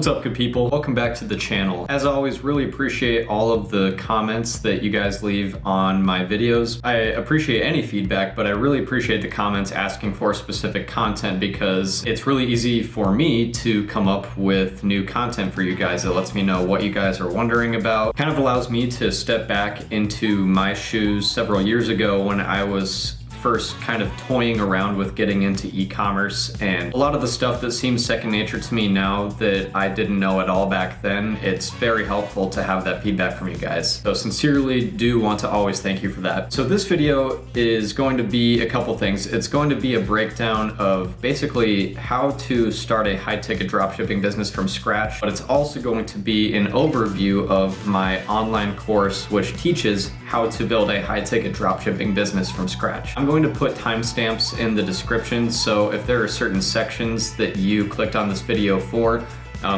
What's up, good people? Welcome back to the channel. As always, really appreciate all of the comments that you guys leave on my videos. I appreciate any feedback, but I really appreciate the comments asking for specific content because it's really easy for me to come up with new content for you guys that lets me know what you guys are wondering about. Kind of allows me to step back into my shoes several years ago when I was first kind of toying around with getting into e-commerce, and a lot of the stuff that seems second nature to me now that I didn't know at all back then, it's very helpful to have that feedback from you guys. So sincerely do want to always thank you for that. So this video is going to be a couple things. It's going to be a breakdown of basically how to start a high-ticket dropshipping business from scratch, but it's also going to be an overview of my online course which teaches how to build a high-ticket dropshipping business from scratch. I'm going to put timestamps in the description, so if there are certain sections that you clicked on this video for,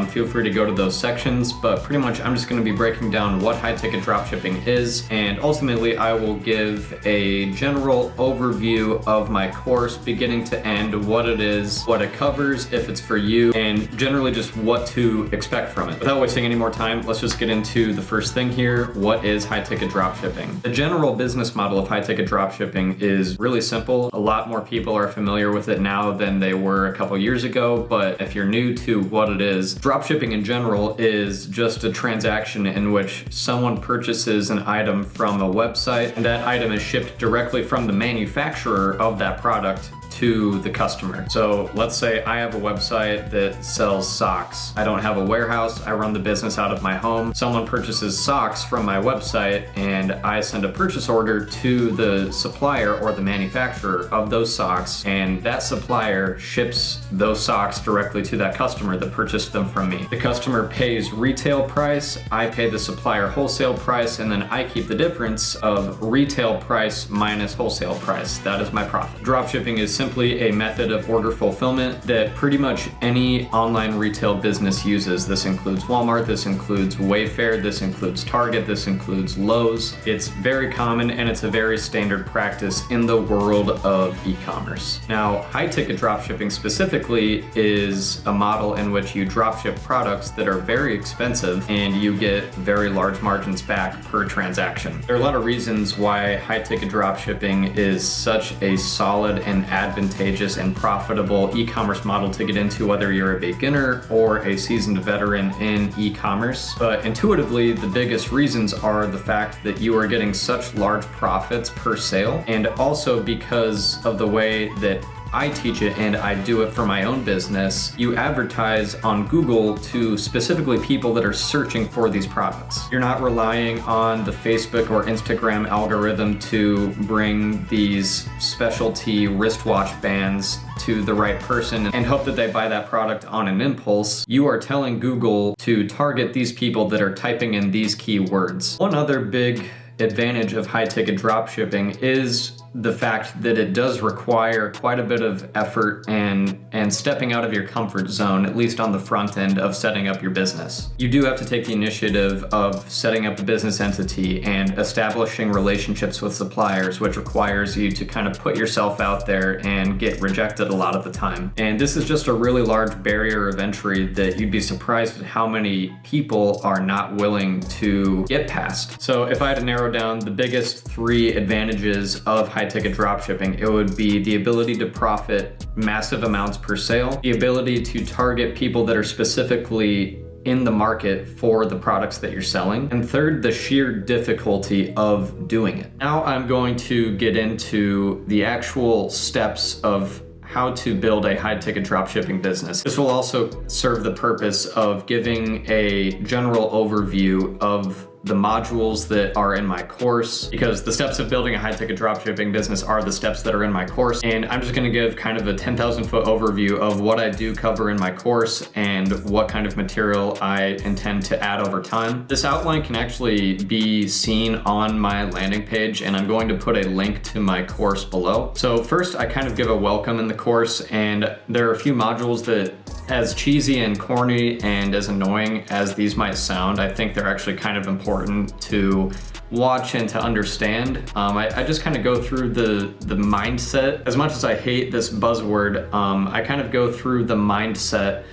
feel free to go to those sections, but pretty much I'm just going to be breaking down what high-ticket dropshipping is, and ultimately I will give a general overview of my course beginning to end, what it is, what it covers, if it's for you, and generally just what to expect from it. Without wasting any more time, let's just get into the first thing here. What is high-ticket dropshipping? The general business model of high-ticket dropshipping is really simple. A lot more people are familiar with it now than they were a couple years ago, but if you're new to what it is, dropshipping in general is just a transaction in which someone purchases an item from a website, and that item is shipped directly from the manufacturer of that product to the customer. So let's say I have a website that sells socks. I don't have a warehouse. I run the business out of my home. Someone purchases socks from my website and I send a purchase order to the supplier or the manufacturer of those socks, and that supplier ships those socks directly to that customer that purchased them from me. The customer pays retail price, I pay the supplier wholesale price, and then I keep the difference of retail price minus wholesale price. That is my profit. Dropshipping is simply a method of order fulfillment that pretty much any online retail business uses. This includes Walmart, this includes Wayfair, this includes Target, this includes Lowe's. It's very common and it's a very standard practice in the world of e-commerce. Now, high-ticket dropshipping specifically is a model in which you dropship products that are very expensive and you get very large margins back per transaction. There are a lot of reasons why high-ticket dropshipping is such a solid and advantageous and profitable e-commerce model to get into, whether you're a beginner or a seasoned veteran in e-commerce. But intuitively, the biggest reasons are the fact that you are getting such large profits per sale, and also because of the way that I teach it and I do it for my own business, you advertise on Google to specifically people that are searching for these products. You're not relying on the Facebook or Instagram algorithm to bring these specialty wristwatch bands to the right person and hope that they buy that product on an impulse. You are telling Google to target these people that are typing in these keywords. One other big advantage of high-ticket dropshipping is the fact that it does require quite a bit of effort and stepping out of your comfort zone, at least on the front end of setting up your business. You do have to take the initiative of setting up a business entity and establishing relationships with suppliers, which requires you to kind of put yourself out there and get rejected a lot of the time. And this is just a really large barrier of entry that you'd be surprised at how many people are not willing to get past. So if I had to narrow down the biggest three advantages of high-ticket dropshipping, it would be the ability to profit massive amounts per sale, the ability to target people that are specifically in the market for the products that you're selling, and third, the sheer difficulty of doing it. Now I'm going to get into the actual steps of how to build a high-ticket dropshipping business. This will also serve the purpose of giving a general overview of the modules that are in my course, because the steps of building a high-ticket dropshipping business are the steps that are in my course, and I'm just gonna give kind of a 10,000-foot overview of what I do cover in my course and what kind of material I intend to add over time. This outline can actually be seen on my landing page, and I'm going to put a link to my course below. So first, I kind of give a welcome in the course, and there are a few modules that, as cheesy and corny and as annoying as these might sound, I think they're actually kind of important to watch and to understand. I just kind of go through the mindset. As much as I hate this buzzword, I kind of go through the mindset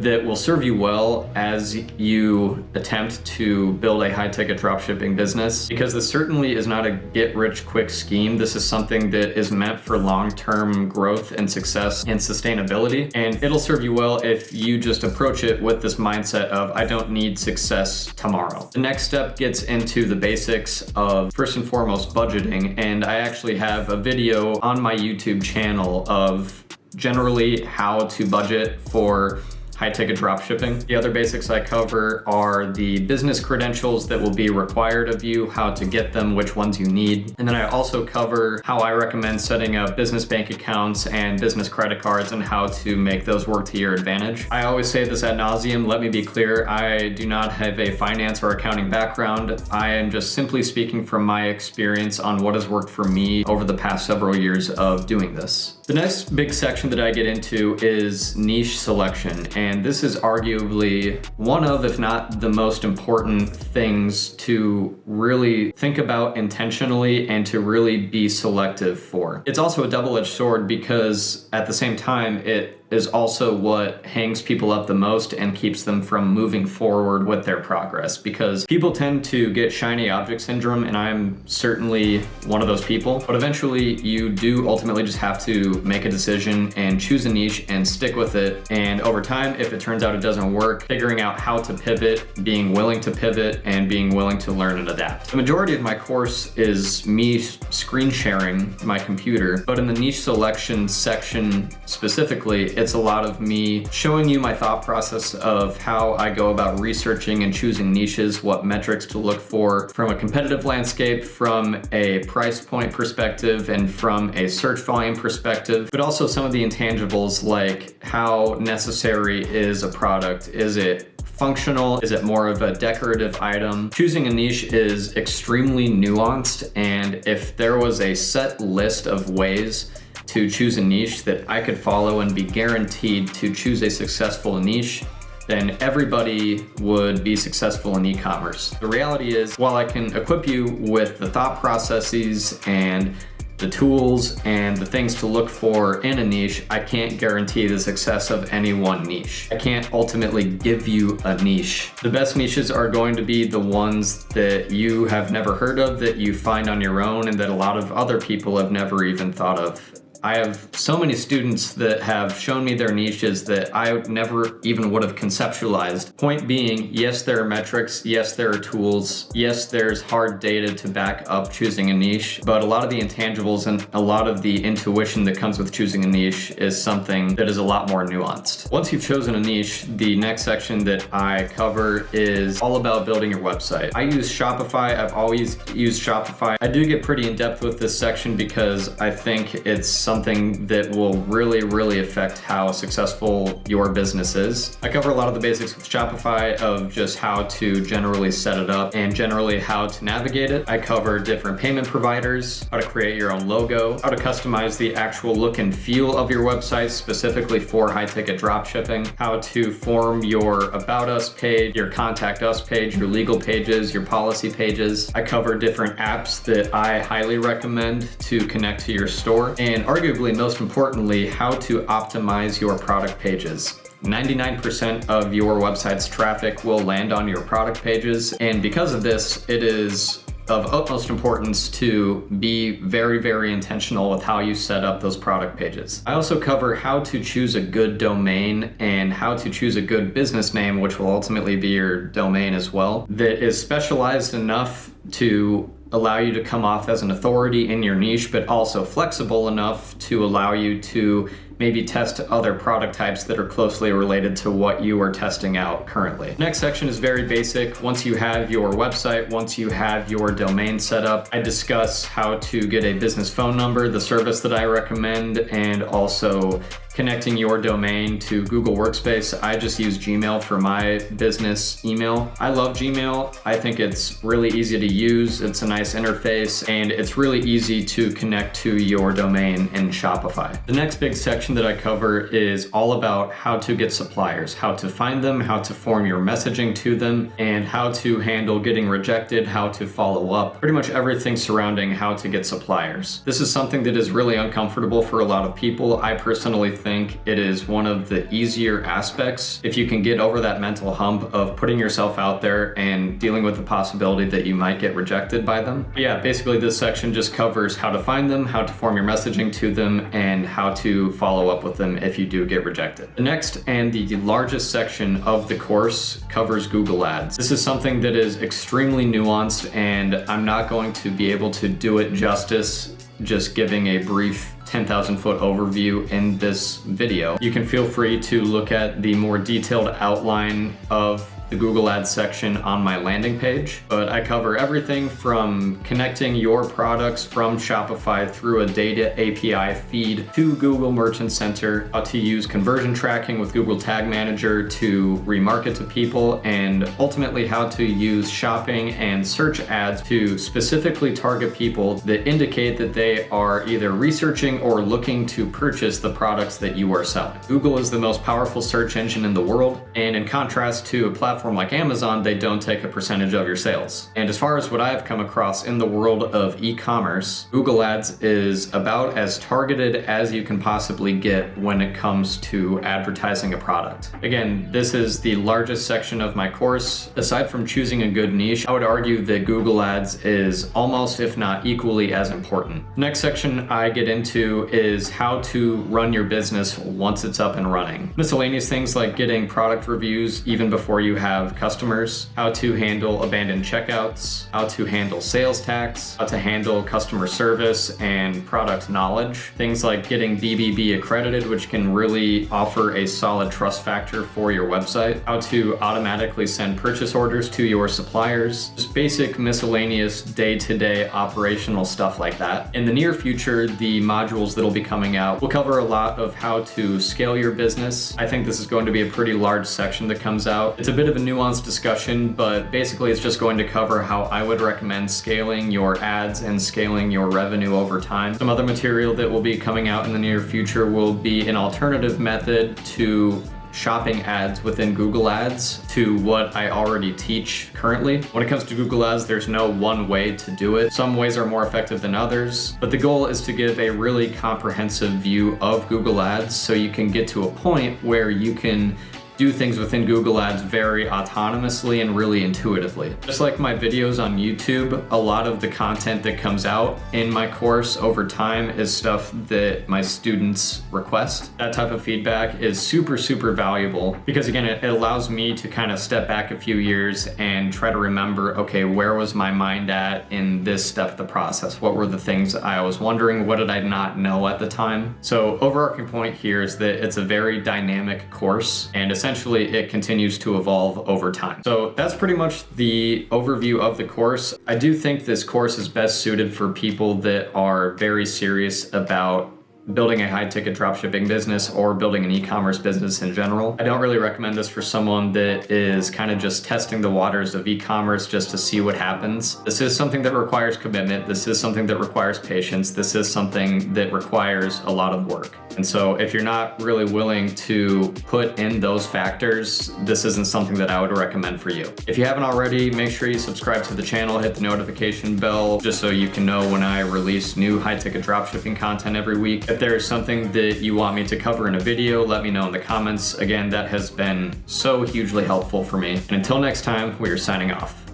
that will serve you well as you attempt to build a high-ticket dropshipping business, because this certainly is not a get-rich-quick scheme. This is something that is meant for long-term growth and success and sustainability, and it'll serve you well if you just approach it with this mindset of, I don't need success tomorrow. The next step gets into the basics of, first and foremost, budgeting, and I actually have a video on my YouTube channel of generally how to budget for high-ticket dropshipping. The other basics I cover are the business credentials that will be required of you, how to get them, which ones you need. And then I also cover how I recommend setting up business bank accounts and business credit cards and how to make those work to your advantage. I always say this ad nauseum, let me be clear, I do not have a finance or accounting background. I am just simply speaking from my experience on what has worked for me over the past several years of doing this. The next big section that I get into is niche selection, and this is arguably one of, if not the most important things to really think about intentionally and to really be selective for. It's also a double-edged sword because at the same time, it is also what hangs people up the most and keeps them from moving forward with their progress, because people tend to get shiny object syndrome, and I'm certainly one of those people. But eventually you do ultimately just have to make a decision and choose a niche and stick with it. And over time, if it turns out it doesn't work, figuring out how to pivot, being willing to pivot, and being willing to learn and adapt. The majority of my course is me screen sharing my computer, but in the niche selection section specifically, it's a lot of me showing you my thought process of how I go about researching and choosing niches, what metrics to look for from a competitive landscape, from a price point perspective, and from a search volume perspective, but also some of the intangibles like how necessary is a product? Is it functional? Is it more of a decorative item? Choosing a niche is extremely nuanced, and if there was a set list of ways to choose a niche that I could follow and be guaranteed to choose a successful niche, then everybody would be successful in e-commerce. The reality is, while I can equip you with the thought processes and the tools and the things to look for in a niche, I can't guarantee the success of any one niche. I can't ultimately give you a niche. The best niches are going to be the ones that you have never heard of, that you find on your own, and that a lot of other people have never even thought of. I have so many students that have shown me their niches that I never even would have conceptualized. Point being, yes, there are metrics, yes, there are tools, yes, there's hard data to back up choosing a niche, but a lot of the intangibles and a lot of the intuition that comes with choosing a niche is something that is a lot more nuanced. Once you've chosen a niche, the next section that I cover is all about building your website. I use Shopify. I've always used Shopify. I do get pretty in depth with this section because I think it's something that will really affect how successful your business is. I cover a lot of the basics with Shopify of just how to generally set it up and generally how to navigate it. I cover different payment providers, how to create your own logo, how to customize the actual look and feel of your website specifically for high-ticket dropshipping, how to form your About Us page, your Contact Us page, your legal pages, your policy pages. I cover different apps that I highly recommend to connect to your store, and arguably most importantly, how to optimize your product pages. 99% of your website's traffic will land on your product pages, and because of this, it is of utmost importance to be very intentional with how you set up those product pages. I also cover how to choose a good domain and how to choose a good business name, which will ultimately be your domain as well, that is specialized enough to allow you to come off as an authority in your niche, but also flexible enough to allow you to maybe test other product types that are closely related to what you are testing out currently. Next section is very basic. Once you have your website, once you have your domain set up, I discuss how to get a business phone number, the service that I recommend, and also connecting your domain to Google Workspace. I just use Gmail for my business email. I love Gmail. I think it's really easy to use. It's a nice interface, and it's really easy to connect to your domain in Shopify. The next big section that I cover is all about how to get suppliers, how to find them, how to form your messaging to them, and how to handle getting rejected, how to follow up, pretty much everything surrounding how to get suppliers. This is something that is really uncomfortable for a lot of people. I personally think think it is one of the easier aspects if you can get over that mental hump of putting yourself out there and dealing with the possibility that you might get rejected by them. But yeah, basically this section just covers how to find them, how to form your messaging to them, and how to follow up with them if you do get rejected. The next and the largest section of the course covers Google Ads. This is something that is extremely nuanced, and I'm not going to be able to do it justice just giving a brief 10,000 foot overview in this video. You can feel free to look at the more detailed outline of the Google Ads section on my landing page, but I cover everything from connecting your products from Shopify through a data API feed to Google Merchant Center, how to use conversion tracking with Google Tag Manager to remarket to people, and ultimately how to use shopping and search ads to specifically target people that indicate that they are either researching or looking to purchase the products that you are selling. Google is the most powerful search engine in the world, and in contrast to a platform like Amazon, they don't take a percentage of your sales. And as far as what I've come across in the world of e-commerce, Google Ads is about as targeted as you can possibly get when it comes to advertising a product. Again, this is the largest section of my course. Aside from choosing a good niche, I would argue that Google Ads is almost, if not equally, as important. The next section I get into is how to run your business once it's up and running. Miscellaneous things like getting product reviews even before you have customers, how to handle abandoned checkouts, how to handle sales tax, how to handle customer service and product knowledge, things like getting BBB accredited, which can really offer a solid trust factor for your website, how to automatically send purchase orders to your suppliers, just basic miscellaneous day-to-day operational stuff like that. In the near future, the modules that'll be coming out will cover a lot of how to scale your business. I think this is going to be a pretty large section that comes out. It's a bit of a nuanced discussion, but basically it's just going to cover how I would recommend scaling your ads and scaling your revenue over time. Some other material that will be coming out in the near future will be an alternative method to shopping ads within Google Ads to what I already teach currently. When it comes to Google Ads, there's no one way to do it. Some ways are more effective than others, but the goal is to give a really comprehensive view of Google Ads so you can get to a point where you can do things within Google Ads very autonomously and really intuitively. Just like my videos on YouTube, a lot of the content that comes out in my course over time is stuff that my students request. That type of feedback is super, super valuable because again, it allows me to kind of step back a few years and try to remember, okay, where was my mind at in this step of the process? What were the things I was wondering? What did I not know at the time? So overarching point here is that it's a very dynamic course, and essentially it continues to evolve over time. So that's pretty much the overview of the course. I do think this course is best suited for people that are very serious about building a high-ticket dropshipping business or building an e-commerce business in general. I don't really recommend this for someone that is kind of just testing the waters of e-commerce just to see what happens. This is something that requires commitment. This is something that requires patience. This is something that requires a lot of work. And so if you're not really willing to put in those factors, this isn't something that I would recommend for you. If you haven't already, make sure you subscribe to the channel, hit the notification bell, just so you can know when I release new high-ticket dropshipping content every week. If there is something that you want me to cover in a video, let me know in the comments. Again, that has been so hugely helpful for me. And until next time, we are signing off.